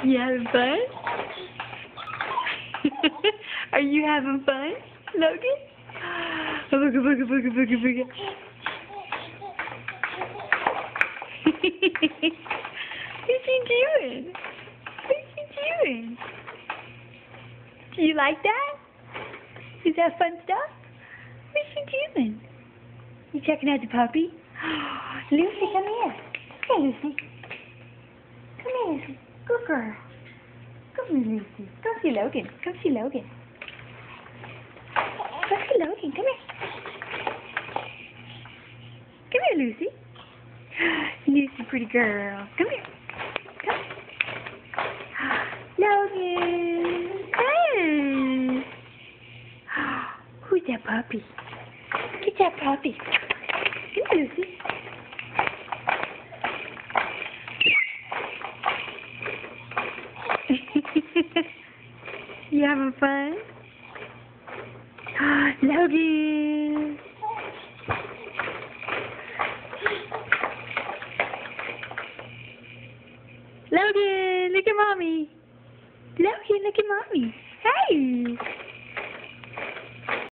You having fun? Are you having fun, Logan? Booga, booga, booga, booga, booga. What's he doing? What's he doing? Do you like that? Is that fun stuff? What's he doing? You checking out the puppy? Lucy, come here. Come here, Lucy. Come here, Lucy. Good girl. Come here, Lucy. Go see Logan. Come see Logan. Go see Logan. Come here. Come here, Lucy. Lucy, pretty girl. Come here. Come. Logan. Hey. Who's that puppy? Get that puppy. Come here, Lucy. You having fun? Logan! Logan, look at mommy. Logan, look at mommy. Hey!